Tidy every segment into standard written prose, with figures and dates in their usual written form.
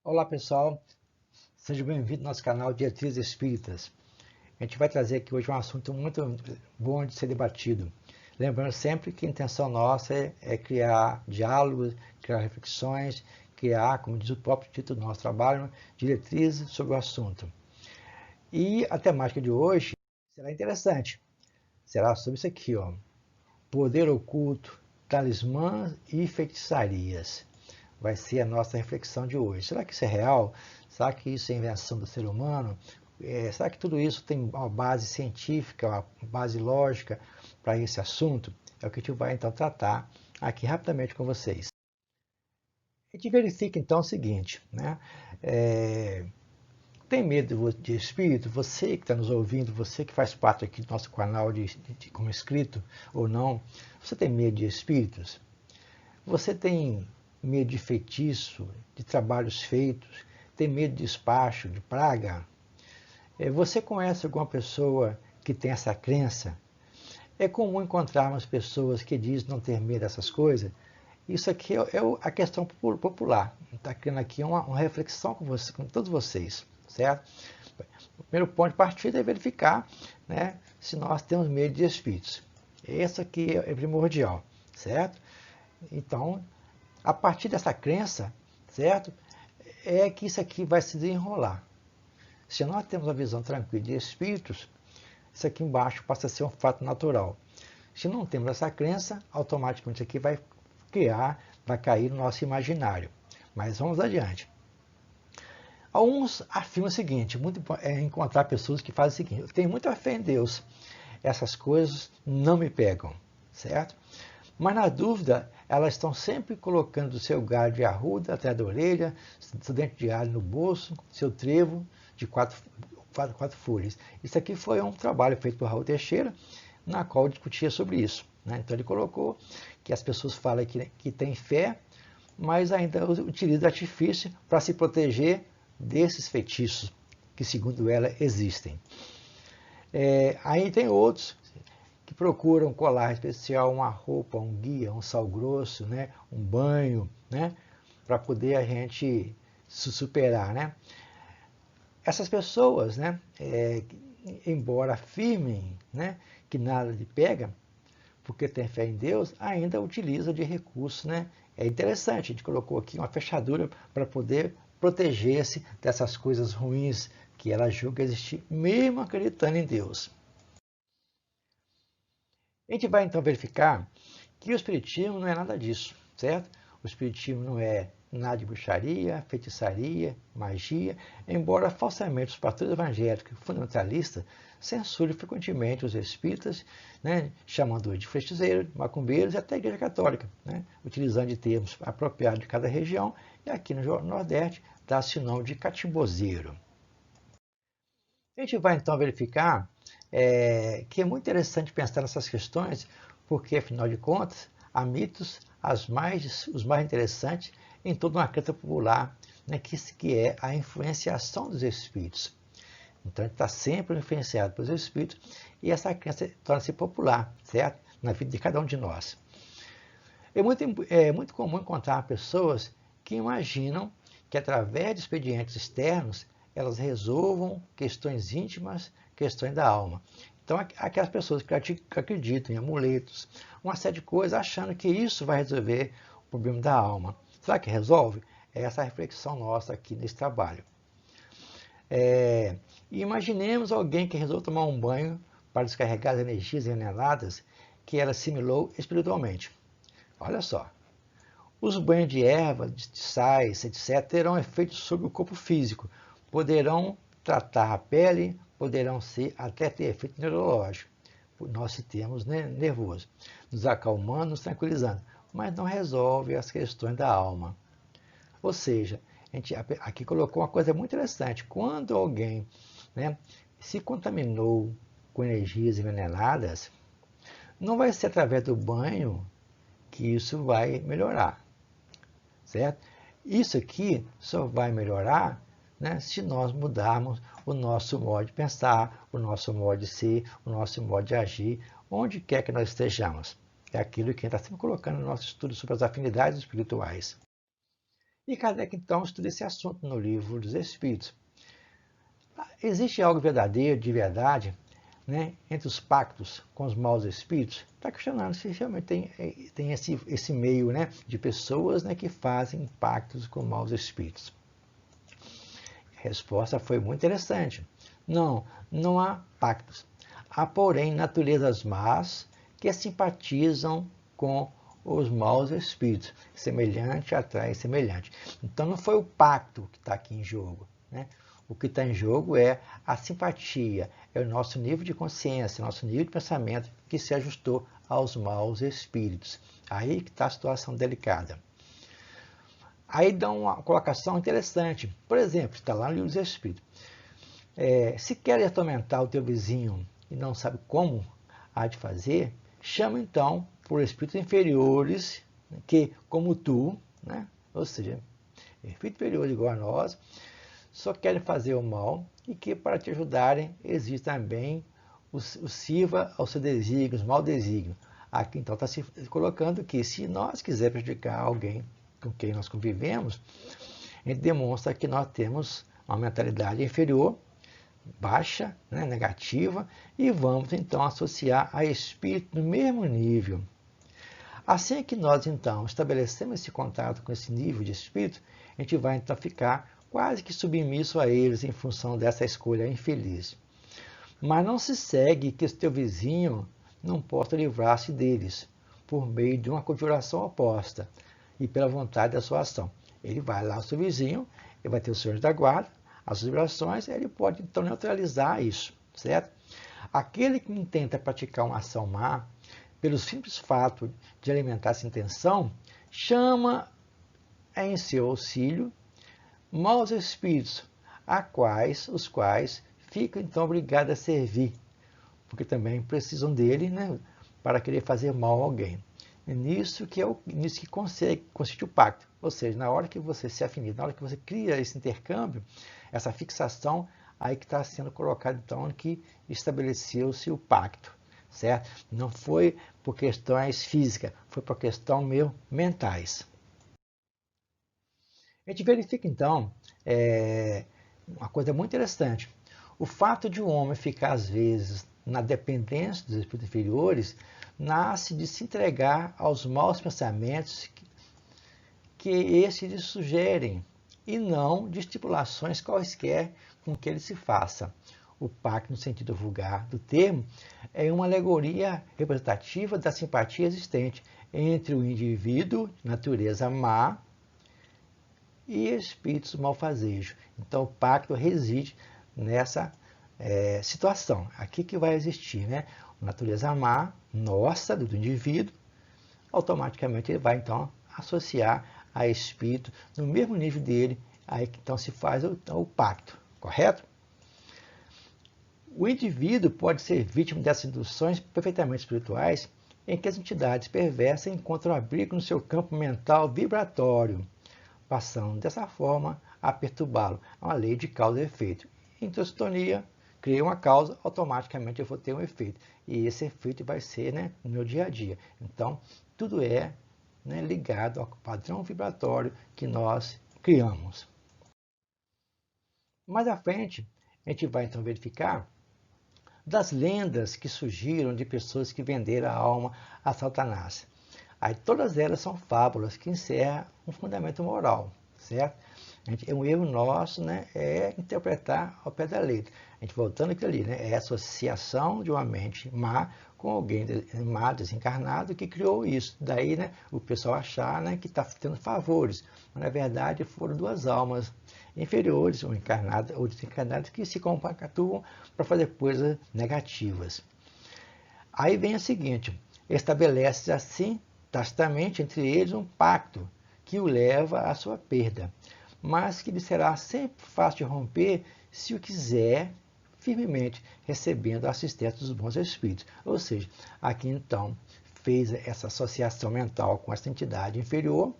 Olá pessoal, seja bem-vindo ao nosso canal Diretrizes Espíritas. A gente vai trazer aqui hoje um assunto muito bom de ser debatido. Lembrando sempre que a intenção nossa é criar diálogos, criar reflexões, criar, como diz o próprio título do nosso trabalho, diretrizes sobre o assunto. E a temática de hoje será interessante. Será sobre isso aqui, ó. Poder oculto, talismãs e feitiçarias. Vai ser a nossa reflexão de hoje. Será que isso é real? Será que isso é invenção do ser humano? Será que tudo isso tem uma base científica, uma base lógica para esse assunto? É o que a gente vai então tratar aqui rapidamente com vocês. A gente verifica então o seguinte, né? Tem medo de espírito? Você que está nos ouvindo, você que faz parte aqui do nosso canal como inscrito ou não, você tem medo de espíritos? Você tem medo de feitiço, de trabalhos feitos? Tem medo de despacho, de praga? Você conhece alguma pessoa que tem essa crença? É comum encontrarmos pessoas que dizem não ter medo dessas coisas. Isso aqui é a questão popular. Está criando aqui uma reflexão com todos vocês, certo? O primeiro ponto de partida é verificar, né, se nós temos medo de espíritos. Isso aqui é primordial, certo? Então, a partir dessa crença, certo? É que isso aqui vai se desenrolar. Se nós temos uma visão tranquila de espíritos, isso aqui embaixo passa a ser um fato natural. Se não temos essa crença, automaticamente isso aqui vai vai cair no nosso imaginário. Mas vamos adiante. Alguns afirmam o seguinte, é encontrar pessoas que fazem o seguinte: eu tenho muita fé em Deus, essas coisas não me pegam, certo? Mas na dúvida, elas estão sempre colocando o seu galho de arruda atrás da orelha, seu dente de alho no bolso, seu trevo de quatro folhas. Isso aqui foi um trabalho feito por Raul Teixeira, na qual discutia sobre isso, né? Então ele colocou que as pessoas falam que têm fé, mas ainda utilizam artifício para se proteger desses feitiços que, segundo ela, existem. Aí tem outros que procuram um colar especial, uma roupa, um guia, um sal grosso, né? Um banho, né? Para poder a gente se superar, né? Essas pessoas, né? Embora afirmem, né, que nada lhe pega, porque tem fé em Deus, ainda utiliza de recursos, né? É interessante, a gente colocou aqui uma fechadura para poder proteger-se dessas coisas ruins que ela julga existir, mesmo acreditando em Deus. A gente vai então verificar que o Espiritismo não é nada disso, certo? O Espiritismo não é nada de bruxaria, feitiçaria, magia, embora falsamente os pastores evangélicos e fundamentalistas censurem frequentemente os espíritas, né, chamando-os de feiticeiros, macumbeiros e até a Igreja Católica, né, utilizando de termos apropriados de cada região, e aqui no Nordeste dá-se o nome de catimbozeiro. A gente vai então verificar que é muito interessante pensar nessas questões, porque afinal de contas, há mitos os mais interessantes em toda uma crença popular, né, que é a influenciação dos espíritos. Então a gente está sempre influenciado pelos espíritos e essa crença torna-se popular, certo? Na vida de cada um de nós. É muito comum encontrar pessoas que imaginam que através de expedientes externos elas resolvam questões íntimas, questões da alma. Então, aquelas pessoas que acreditam em amuletos, uma série de coisas, achando que isso vai resolver o problema da alma. Será que resolve? É essa a reflexão nossa aqui nesse trabalho. Imaginemos alguém que resolveu tomar um banho para descarregar as energias envenenadas que ela assimilou espiritualmente. Olha só, os banhos de erva, de sais, etc., terão efeitos sobre o corpo físico, poderão tratar a pele, poderão até ter efeito neurológico, nós temos nervoso, nos acalmando, nos tranquilizando, mas não resolve as questões da alma. Ou seja, a gente aqui colocou uma coisa muito interessante: quando alguém, né, se contaminou com energias envenenadas, não vai ser através do banho que isso vai melhorar, certo? Isso aqui só vai melhorar, né, se nós mudarmos o nosso modo de pensar, o nosso modo de ser, o nosso modo de agir, onde quer que nós estejamos. É aquilo que a gente está sempre colocando no nosso estudo sobre as afinidades espirituais. E Kardec, então, estuda esse assunto no Livro dos Espíritos. Existe algo verdadeiro, de verdade, né, entre os pactos com os maus espíritos? Está questionando se realmente tem esse meio, né, de pessoas, né, que fazem pactos com maus espíritos. A resposta foi muito interessante. Não, não há pactos. Há, porém, naturezas más que simpatizam com os maus espíritos. Semelhante atrai semelhante. Então, não foi o pacto que está aqui em jogo, né? O que está em jogo é a simpatia, é o nosso nível de consciência, nosso nível de pensamento que se ajustou aos maus espíritos. Aí que está a situação delicada. Aí dá uma colocação interessante. Por exemplo, está lá no Livro dos Espíritos. Se queres atormentar o teu vizinho e não sabe como há de fazer, chama então por espíritos inferiores que, como tu, né? Ou seja, espíritos inferiores igual a nós, só querem fazer o mal e que para te ajudarem existe também o sirva ao seu desígnio, os mau desígnio. Aqui então está se colocando que se nós quisermos prejudicar alguém com quem nós convivemos, a gente demonstra que nós temos uma mentalidade inferior, baixa, né, negativa, e vamos então associar a espírito no mesmo nível. Assim que nós então estabelecemos esse contato com esse nível de espírito, a gente vai então ficar quase que submisso a eles em função dessa escolha infeliz. Mas não se segue que o teu vizinho não possa livrar-se deles por meio de uma conjuração oposta e pela vontade da sua ação. Ele vai lá ao seu vizinho, ele vai ter os senhores da guarda, as vibrações, ele pode então neutralizar isso, certo? Aquele que intenta praticar uma ação má, pelo simples fato de alimentar essa intenção, chama em seu auxílio maus espíritos, os quais ficam então obrigados a servir, porque também precisam dele, né, para querer fazer mal a alguém. É nisso que consiste o pacto. Ou seja, na hora que você se afiniza, na hora que você cria esse intercâmbio, essa fixação, aí que está sendo colocado então que estabeleceu-se o pacto, certo? Não foi por questões físicas, foi por questões mentais. A gente verifica então uma coisa muito interessante. O fato de um homem ficar às vezes na dependência dos espíritos inferiores nasce de se entregar aos maus pensamentos que esses lhe sugerem, e não de estipulações quaisquer com que ele se faça. O pacto, no sentido vulgar do termo, é uma alegoria representativa da simpatia existente entre o indivíduo, natureza má, e espíritos malfazejos. Então, o pacto reside nessa situação. Aqui que vai existir, né? Natureza má, nossa, do indivíduo, automaticamente ele vai, então, associar a espírito no mesmo nível dele, aí que então se faz o pacto, correto? O indivíduo pode ser vítima dessas induções perfeitamente espirituais em que as entidades perversas encontram abrigo no seu campo mental vibratório, passando dessa forma a perturbá-lo. É uma lei de causa e efeito. Então, sintonia, cria uma causa, automaticamente eu vou ter um efeito. E esse efeito vai ser, né, no meu dia a dia. Então, tudo é, né, ligado ao padrão vibratório que nós criamos. Mais à frente, a gente vai então verificar das lendas que surgiram de pessoas que venderam a alma a Satanás. Aí todas elas são fábulas que encerram um fundamento moral, certo? Um erro nosso, né, é interpretar ao pé da letra. A gente voltando aquilo ali, né, é a associação de uma mente má com alguém má, desencarnado, que criou isso. Daí, né, o pessoal achar, né, que está tendo favores. Mas, na verdade, foram duas almas inferiores, ou encarnadas ou desencarnadas, que se compactuam para fazer coisas negativas. Aí vem o seguinte, estabelece assim tacitamente entre eles um pacto que o leva à sua perda, mas que lhe será sempre fácil de romper se o quiser firmemente, recebendo a assistência dos bons espíritos. Ou seja, aqui então fez essa associação mental com essa entidade inferior,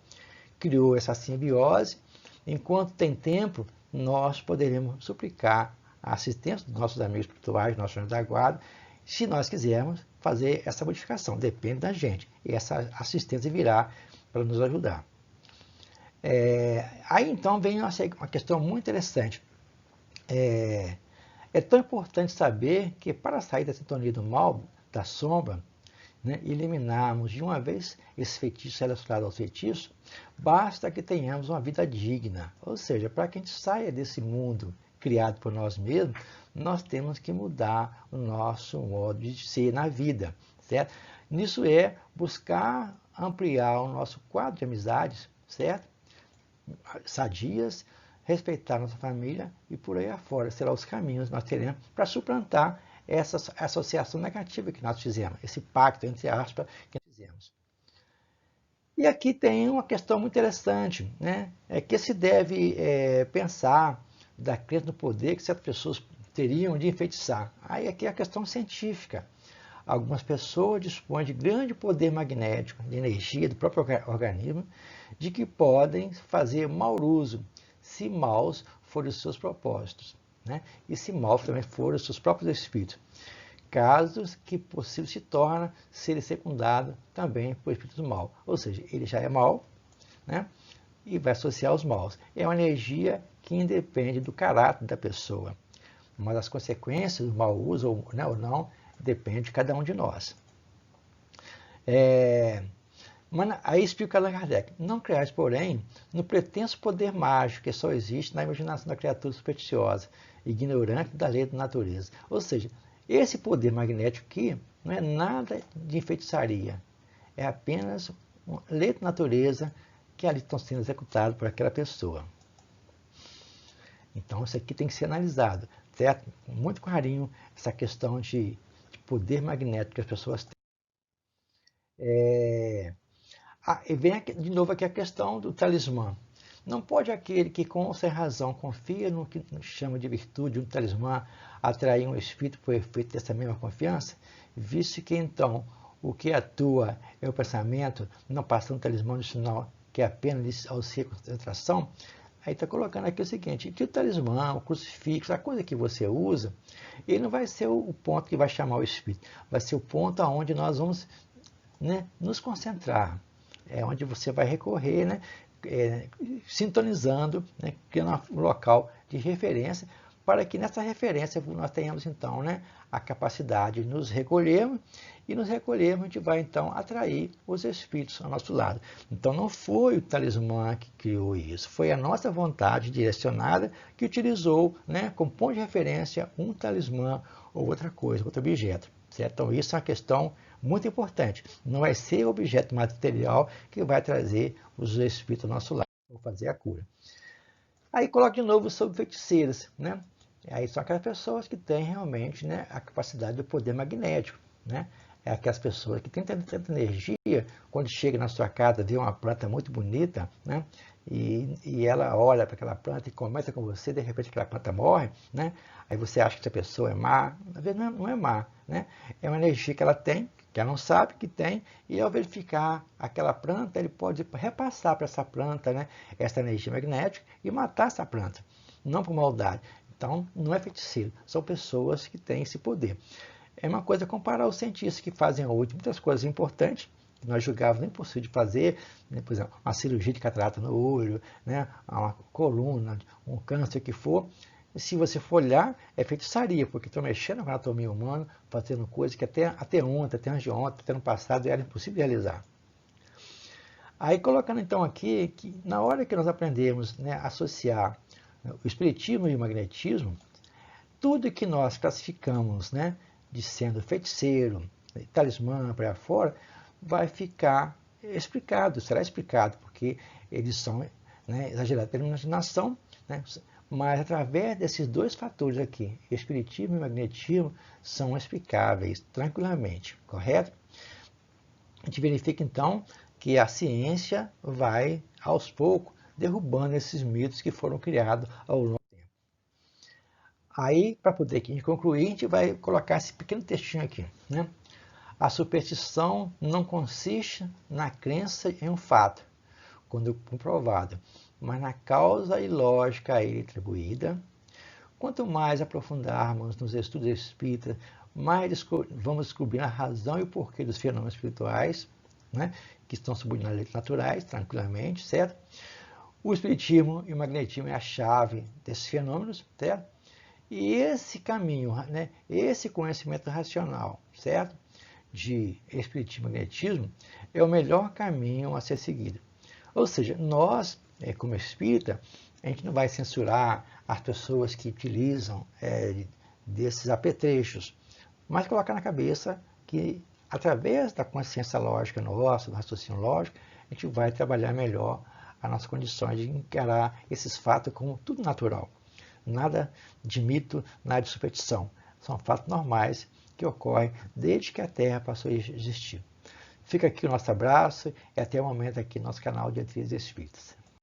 criou essa simbiose. Enquanto tem tempo, nós poderemos suplicar a assistência dos nossos amigos espirituais, nossos anjos da guarda, se nós quisermos fazer essa modificação. Depende da gente. E essa assistência virá para nos ajudar. Aí então vem uma questão muito interessante. É tão importante saber que para sair da sintonia do mal, da sombra, né, eliminarmos de uma vez esse feitiço relacionado ao feitiço, basta que tenhamos uma vida digna. Ou seja, para que a gente saia desse mundo criado por nós mesmos, nós temos que mudar o nosso modo de ser na vida, certo? Nisso é buscar ampliar o nosso quadro de amizades, certo? Sadias, respeitar nossa família e por aí afora serão os caminhos que nós teremos para suplantar essa associação negativa que nós fizemos, esse pacto, entre aspas, que nós fizemos. E aqui tem uma questão muito interessante, né? É que se deve pensar da crença no poder que certas pessoas teriam de enfeitiçar. Aí aqui é a questão científica. Algumas pessoas dispõem de grande poder magnético, de energia do próprio organismo, de que podem fazer mau uso, se maus forem os seus propósitos, né? E se maus também forem os seus próprios espíritos. Casos que possível se torna ser secundado também por espíritos maus. Ou seja, ele já é mau, né? E vai associar os maus. É uma energia que independe do caráter da pessoa. Mas as consequências do mau uso ou não, depende de cada um de nós. Mas aí explica Allan Kardec. Não creais, porém, no pretenso poder mágico que só existe na imaginação da criatura supersticiosa, ignorante da lei da natureza. Ou seja, esse poder magnético aqui não é nada de enfeitiçaria. É apenas uma lei da natureza que ali estão sendo executadas por aquela pessoa. Então, isso aqui tem que ser analisado, certo? Com muito carinho, essa questão de poder magnético que as pessoas têm. E vem de novo aqui a questão do talismã. Não pode aquele que, com ou sem razão, confia no que chama de virtude, um talismã, atrair um espírito por efeito dessa mesma confiança, visto que, então, o que atua é o pensamento, não passando o talismã no sinal que apenas auxilia a concentração. Aí está colocando aqui o seguinte, que o talismã, o crucifixo, a coisa que você usa, ele não vai ser o ponto que vai chamar o espírito, vai ser o ponto aonde nós vamos, né, nos concentrar. É onde você vai recorrer, né, sintonizando, né, criando um local de referência, para que nessa referência nós tenhamos então, né, a capacidade de nos recolhermos, e nos recolhermos a gente vai então atrair os espíritos ao nosso lado. Então não foi o talismã que criou isso, foi a nossa vontade direcionada que utilizou, né, como ponto de referência um talismã ou outra coisa, outro objeto. Certo? Então isso é uma questão muito importante. Não vai ser o objeto material que vai trazer os espíritos ao nosso lado, ou fazer a cura. Aí coloca de novo sobre feiticeiras, né? Aí são aquelas pessoas que têm realmente, né, a capacidade do poder magnético, né? É aquelas pessoas que têm tanta energia, quando chega na sua casa, vê uma planta muito bonita, né? E ela olha para aquela planta e conversa com você, de repente aquela planta morre, né? Aí você acha que essa pessoa é má, às vezes não é má, né? É uma energia que ela tem, que ela não sabe que tem, e ao verificar aquela planta, ele pode repassar para essa planta, né, essa energia magnética e matar essa planta, não por maldade. Então, não é feiticeiro, são pessoas que têm esse poder. É uma coisa comparar os cientistas que fazem hoje muitas coisas importantes, que nós julgávamos impossível de fazer, né, por exemplo, uma cirurgia de catarata no olho, né, uma coluna, um câncer que for. Se você for olhar, é feitiçaria, porque estão mexendo com a anatomia humana, fazendo coisas que até ontem, até antes de ontem, até no passado, era impossível de realizar. Aí colocando então aqui, que na hora que nós aprendemos, né, a associar o espiritismo e o magnetismo, tudo que nós classificamos, né, de sendo feiticeiro, talismã, para fora, vai ficar explicado, será explicado, porque eles são, né, exagerados pela imaginação, né, mas através desses dois fatores aqui, espiritismo e magnetismo, são explicáveis tranquilamente, correto? A gente verifica então que a ciência vai, aos poucos, derrubando esses mitos que foram criados ao longo do tempo. Aí, para poder concluir, a gente vai colocar esse pequeno textinho aqui, né? A superstição não consiste na crença em um fato, quando comprovado, mas na causa e lógica a ele atribuída. Quanto mais aprofundarmos nos estudos espíritas, mais vamos descobrir a razão e o porquê dos fenômenos espirituais, né, que estão subordinados às leis naturais, tranquilamente, certo? O espiritismo e o magnetismo é a chave desses fenômenos, certo? E esse caminho, né, esse conhecimento racional, certo? De espiritismo e magnetismo é o melhor caminho a ser seguido. Ou seja, nós, como espírita, a gente não vai censurar as pessoas que utilizam desses apetrechos, mas colocar na cabeça que, através da consciência lógica nossa, do raciocínio lógico, a gente vai trabalhar melhor as nossas condições de encarar esses fatos como tudo natural. Nada de mito, nada de superstição. São fatos normais que ocorrem desde que a Terra passou a existir. Fica aqui o nosso abraço e até o momento aqui no nosso canal de Diretrizes Espíritas.